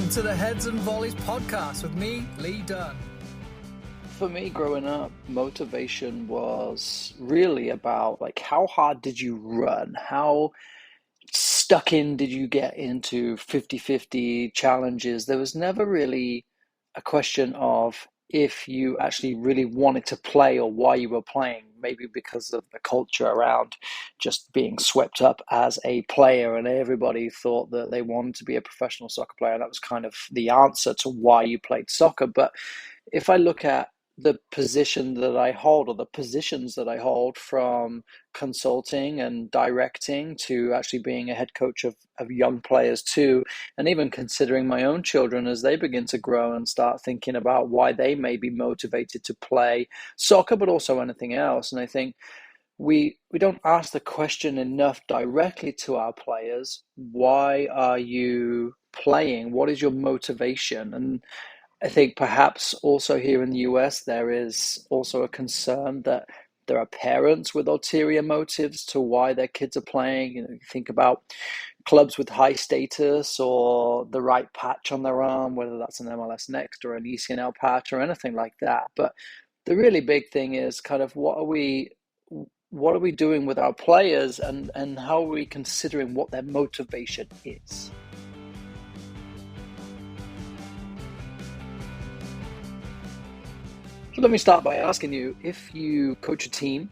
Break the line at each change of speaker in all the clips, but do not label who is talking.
Welcome to the Heads and Volleys podcast with me, Lee Dunn.
For me, growing up, motivation was really about how hard did you run? How stuck in did you get into 50-50 challenges? There was never really a question of if you actually really wanted to play or why you were playing, maybe because of the culture around just being swept up as a player, and everybody thought that they wanted to be a professional soccer player. And that was kind of the answer to why you played soccer. But if I look at the position that I hold, or the positions that I hold, from consulting and directing to actually being a head coach of young players too, and even considering my own children as they begin to grow and start thinking about why they may be motivated to play soccer, but also anything else. And I think we don't ask the question enough directly to our players: why are you playing? What is your motivation? And I think perhaps also here in the US, there is also a concern that there are parents with ulterior motives to why their kids are playing. You think about clubs with high status or the right patch on their arm, whether that's an MLS Next or an ECNL patch or anything like that. But the really big thing is kind of what are we doing with our players, and how are we considering what their motivation is? So let me start by asking you, if you coach a team,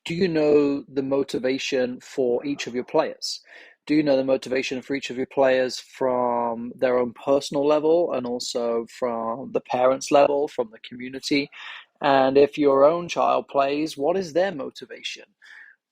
do you know the motivation for each of your players? Do you know the motivation for each of your players from their own personal level, and also from the parents' level, from the community? And if your own child plays, what is their motivation?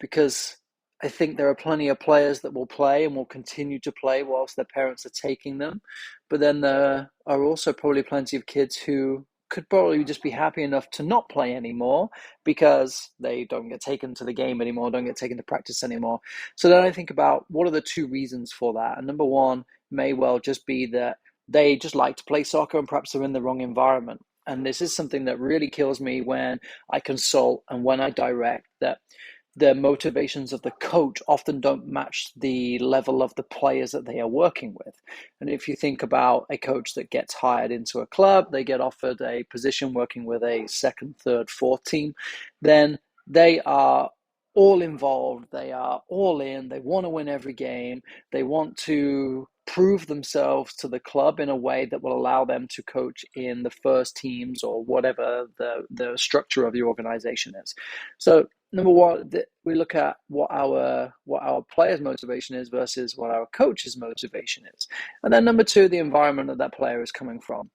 Because I think there are plenty of players that will play and will continue to play whilst their parents are taking them. But then there are also probably plenty of kids who could probably just be happy enough to not play anymore because they don't get taken to the game anymore, don't get taken to practice anymore. So then I think about, what are the two reasons for that? And number one may well just be that they just like to play soccer and perhaps they're in the wrong environment. And this is something that really kills me when I consult and when I direct, that the motivations of the coach often don't match the level of the players that they are working with. And if you think about a coach that gets hired into a club, they get offered a position working with a second, third, fourth team, then they are all involved, they are all in, they want to win every game, they want to prove themselves to the club in a way that will allow them to coach in the first teams or whatever the structure of the organization is. So number one, we look at what our player's motivation is versus what our coach's motivation is. And then number two, the environment that player is coming from.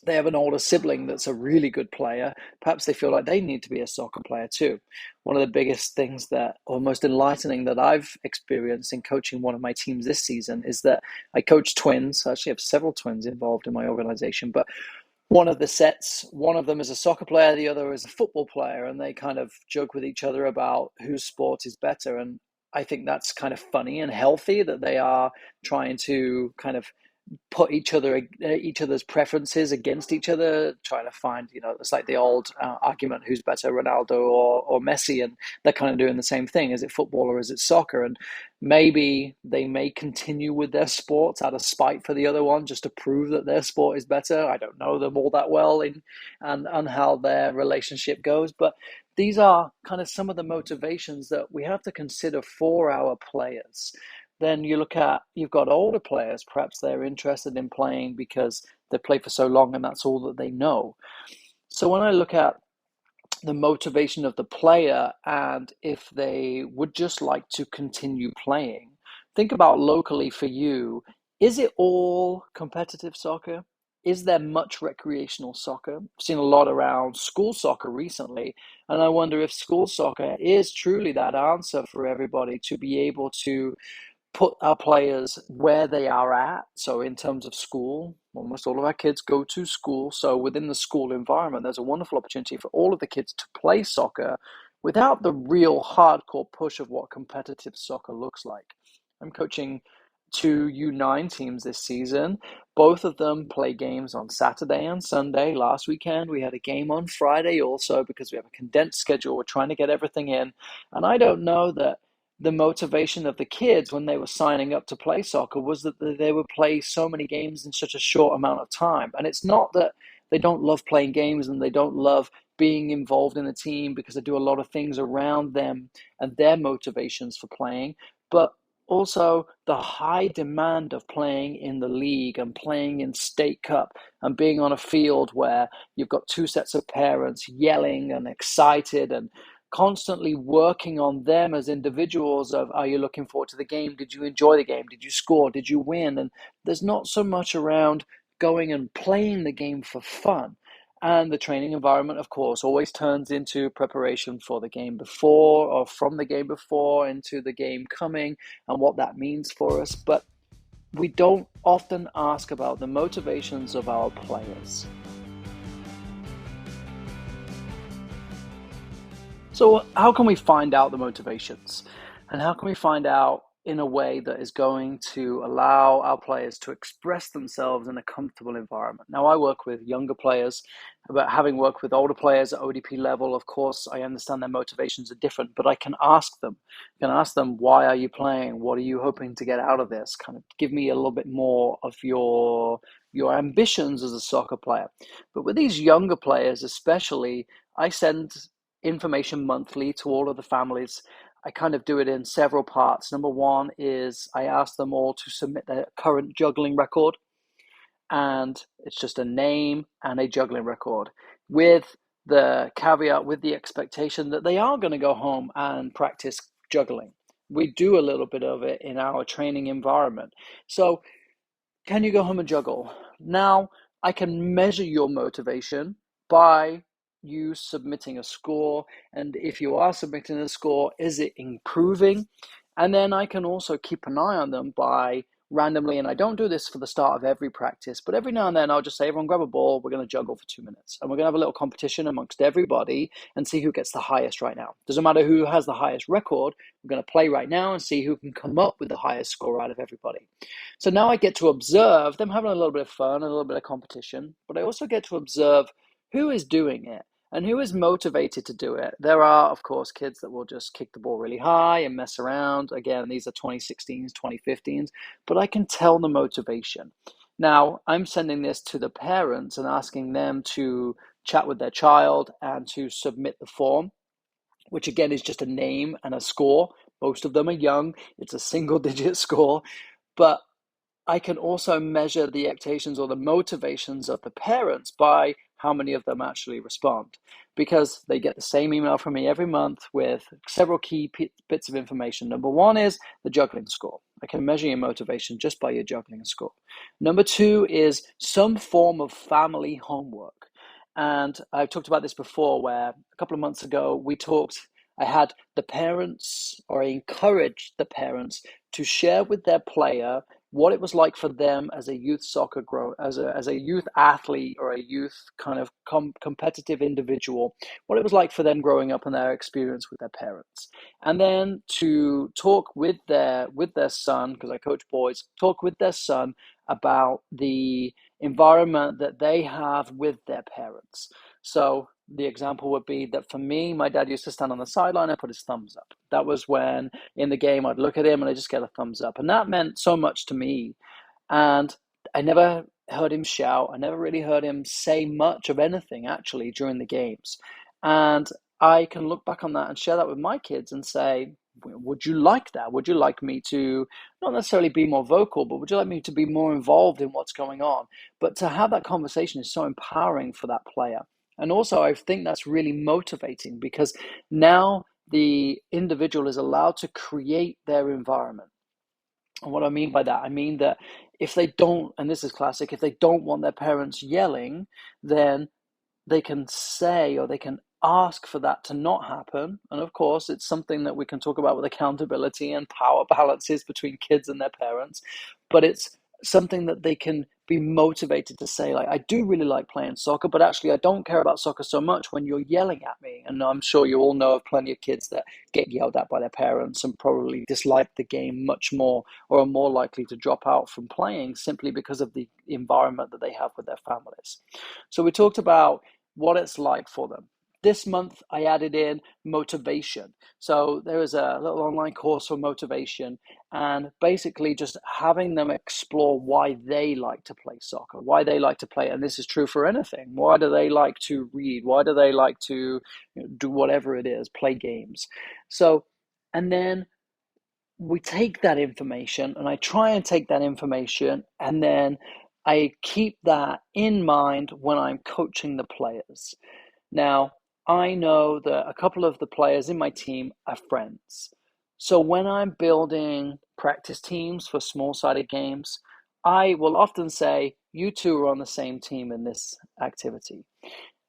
They have an older sibling that's a really good player. Perhaps they feel like they need to be a soccer player too. One of the biggest things that, or most enlightening, that I've experienced in coaching one of my teams this season is that I coach twins. I actually have several twins involved in my organization, but one of the sets, one of them is a soccer player, the other is a football player, and they kind of joke with each other about whose sport is better. And I think that's kind of funny and healthy that they are trying to kind of put each other's preferences against each other, trying to find, it's like the old argument, who's better, Ronaldo or Messi, and they're kind of doing the same thing. Is it football or is it soccer? And maybe they may continue with their sports out of spite for the other one, just to prove that their sport is better. I don't know them all that well and how their relationship goes, but these are kind of some of the motivations that we have to consider for our players. Then you look at, you've got older players, perhaps they're interested in playing because they played for so long and that's all that they know. So when I look at the motivation of the player and if they would just like to continue playing, think about locally for you, is it all competitive soccer? Is there much recreational soccer? I've seen a lot around school soccer recently, and I wonder if school soccer is truly that answer for everybody to be able to put our players where they are at. So in terms of school, almost all of our kids go to school. So within the school environment, there's a wonderful opportunity for all of the kids to play soccer without the real hardcore push of what competitive soccer looks like. I'm coaching two U9 teams this season. Both of them play games on Saturday and Sunday. Last weekend, we had a game on Friday also because we have a condensed schedule. We're trying to get everything in. And I don't know that the motivation of the kids when they were signing up to play soccer was that they would play so many games in such a short amount of time. And it's not that they don't love playing games and they don't love being involved in a team because they do a lot of things around them and their motivations for playing, but also the high demand of playing in the league and playing in State Cup and being on a field where you've got two sets of parents yelling and excited and constantly working on them as individuals of, are you looking forward to the game? Did you enjoy the game? Did you score? Did you win? And there's not so much around going and playing the game for fun. And the training environment, of course, always turns into preparation for the game before or from the game before into the game coming and what that means for us. But we don't often ask about the motivations of our players. So, how can we find out the motivations? And how can we find out in a way that is going to allow our players to express themselves in a comfortable environment? Now, I work with younger players, but having worked with older players at ODP level, of course, I understand their motivations are different, but I can ask them. Why are you playing? What are you hoping to get out of this? Kind of give me a little bit more of your ambitions as a soccer player. But with these younger players, especially, I send information monthly to all of the families. I kind of do it in several parts. Number one is I ask them all to submit their current juggling record, and it's just a name and a juggling record with the caveat, with the expectation that they are going to go home and practice juggling. We do a little bit of it in our training environment. So, can you go home and juggle? Now, I can measure your motivation by you submitting a score. And if you are submitting a score, is it improving? And then I can also keep an eye on them by randomly, and I don't do this for the start of every practice, but every now and then I'll just say, everyone grab a ball, we're going to juggle for 2 minutes. And we're going to have a little competition amongst everybody and see who gets the highest right now. Doesn't matter who has the highest record, we're going to play right now and see who can come up with the highest score out of everybody. So now I get to observe them having a little bit of fun, a little bit of competition, but I also get to observe who is doing it and who is motivated to do it. There are, of course, kids that will just kick the ball really high and mess around. Again, these are 2016s, 2015s, but I can tell the motivation. Now, I'm sending this to the parents and asking them to chat with their child and to submit the form, which again is just a name and a score. Most of them are young. It's a single-digit score, but I can also measure the expectations or the motivations of the parents by how many of them actually respond, because they get the same email from me every month with several key bits of information. Number one is the juggling score. I can measure your motivation just by your juggling score. Number two is some form of family homework. And I've talked about this before, where a couple of months ago I had the parents, or I encouraged the parents to share with their player what it was like for them as a youth soccer as a youth athlete or a youth kind of competitive individual, what it was like for them growing up and their experience with their parents. And then to talk with their son, because I coach boys, talk with their son about the environment that they have with their parents. So the example would be that for me, my dad used to stand on the sideline and put his thumbs up. That was when in the game I'd look at him and I just get a thumbs up. And that meant so much to me. And I never heard him shout. I never really heard him say much of anything actually during the games. And I can look back on that and share that with my kids and say, would you like that? Would you like me to not necessarily be more vocal, but would you like me to be more involved in what's going on? But to have that conversation is so empowering for that player. And also, I think that's really motivating because now the individual is allowed to create their environment. And what I mean by that, I mean that if they don't, and this is classic, if they don't want their parents yelling, then they can say or they can ask for that to not happen. And of course, it's something that we can talk about with accountability and power balances between kids and their parents. But it's something that they can be motivated to say, like, I do really like playing soccer, but actually I don't care about soccer so much when you're yelling at me. And I'm sure you all know of plenty of kids that get yelled at by their parents and probably dislike the game much more or are more likely to drop out from playing simply because of the environment that they have with their families. So we talked about what it's like for them. this month I added in motivation. So there is a little online course for motivation, and basically just having them explore why they like to play soccer, why they like to play, and this is true for anything. Why do they like to read? Why do they like to do whatever it is, play games? So, and then we take that information, and I try and take that information, and then I keep that in mind when I'm coaching the players. Now, I know that a couple of the players in my team are friends. So when I'm building practice teams for small-sided games, I will often say, you two are on the same team in this activity.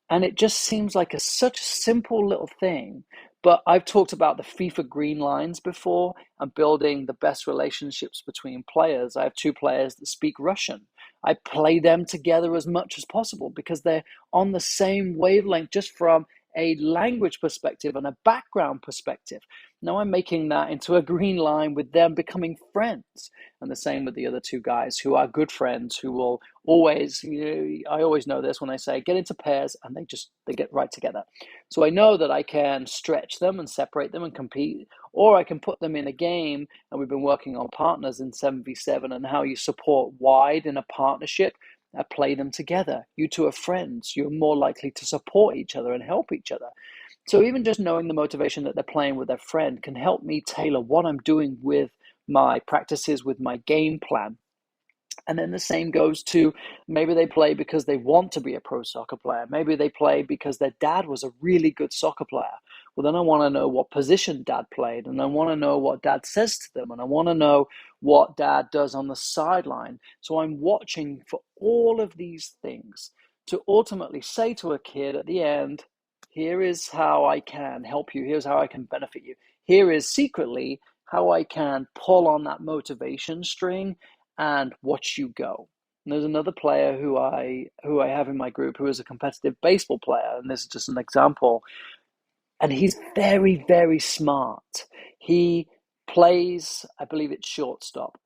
And it just seems like such a simple little thing. But I've talked about the FIFA green lines before and building the best relationships between players. I have two players that speak Russian. I play them together as much as possible because they're on the same wavelength just from a language perspective and a background perspective. Now I'm making that into a green line with them becoming friends. And the same with the other two guys who are good friends who will always, I always know this when I say get into pairs, and they get right together. So I know that I can stretch them and separate them and compete, or I can put them in a game. And we've been working on partners in 7v7 and how you support wide in a partnership. Play them together. You two are friends. You're more likely to support each other and help each other. So even just knowing the motivation that they're playing with their friend can help me tailor what I'm doing with my practices, with my game plan. And then the same goes to maybe they play because they want to be a pro soccer player. Maybe they play because their dad was a really good soccer player. Well, then I want to know what position dad played, and I want to know what dad says to them, and I want to know what dad does on the sideline. So I'm watching for all of these things to ultimately say to a kid at the end, here is how I can help you. Here's how I can benefit you. Here is secretly how I can pull on that motivation string and watch you go. And there's another player who I have in my group who is a competitive baseball player, and this is just an example. And he's very, very smart. He plays, I believe it's shortstop.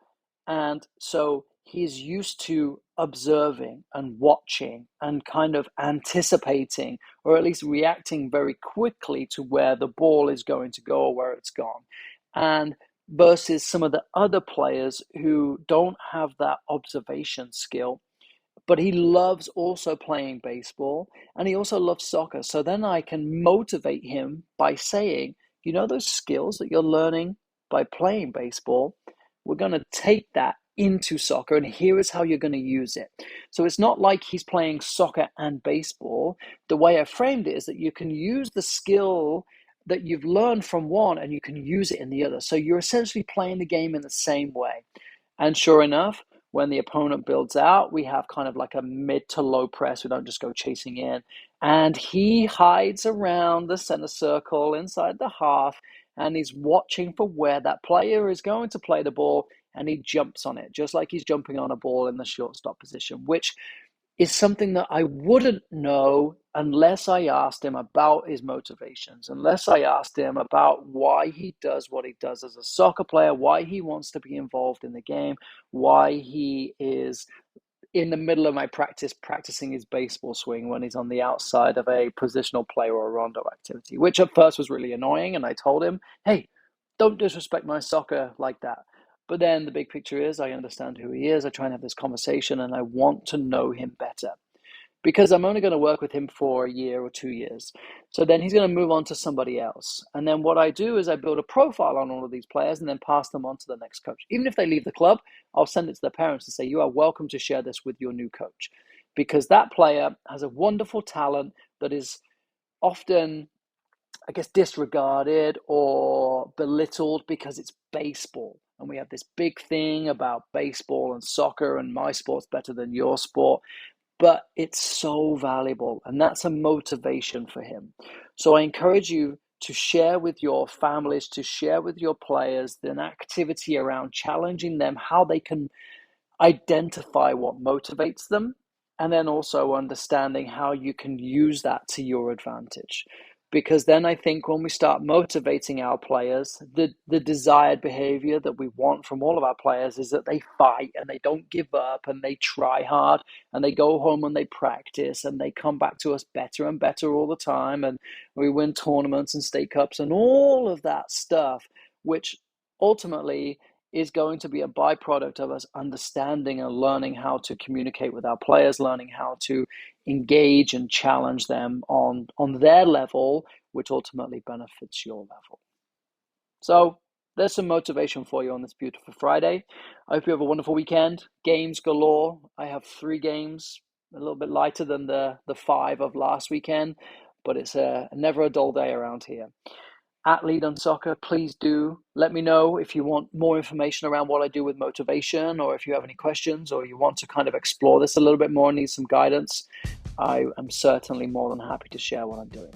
And so he's used to observing and watching and kind of anticipating, or at least reacting very quickly to where the ball is going to go or where it's gone. And versus some of the other players who don't have that observation skill, but he loves also playing baseball and he also loves soccer. So then I can motivate him by saying, those skills that you're learning by playing baseball, we're going to take that into soccer, and here is how you're going to use it. So it's not like he's playing soccer and baseball. The way I framed it is that you can use the skill that you've learned from one and you can use it in the other. So you're essentially playing the game in the same way. And sure enough, when the opponent builds out, we have kind of like a mid to low press. We don't just go chasing in. And he hides around the center circle inside the half, and he's watching for where that player is going to play the ball, and he jumps on it, just like he's jumping on a ball in the shortstop position, which is something that I wouldn't know unless I asked him about his motivations, unless I asked him about why he does what he does as a soccer player, why he wants to be involved in the game, why he is in the middle of my practice practicing his baseball swing when he's on the outside of a positional play or a rondo activity, which at first was really annoying. And I told him, hey, don't disrespect my soccer like that. But then the big picture is I understand who he is. I try and have this conversation and I want to know him better because I'm only going to work with him for a year or 2 years. So then he's going to move on to somebody else. And then what I do is I build a profile on all of these players and then pass them on to the next coach. Even if they leave the club, I'll send it to their parents and say, you are welcome to share this with your new coach, because that player has a wonderful talent that is often, I guess, disregarded or belittled because it's baseball. And we have this big thing about baseball and soccer and my sport's better than your sport. But it's so valuable, and that's a motivation for him. So I encourage you to share with your families, to share with your players an activity around challenging them, how they can identify what motivates them, and then also understanding how you can use that to your advantage. because then I think when we start motivating our players, the desired behavior that we want from all of our players is that they fight and they don't give up and they try hard and they go home and they practice and they come back to us better and better all the time, and we win tournaments and state cups and all of that stuff, which ultimately is going to be a byproduct of us understanding and learning how to communicate with our players, learning how to engage and challenge them on their level, which ultimately benefits your level. So there's some motivation for you on this beautiful Friday. I hope you have a wonderful weekend. Games galore. I have 3 games, a little bit lighter than the 5 of last weekend, but it's never a dull day around here. At Lead on Soccer, please do let me know if you want more information around what I do with motivation, or if you have any questions, or you want to kind of explore this a little bit more and need some guidance. I am certainly more than happy to share what I'm doing.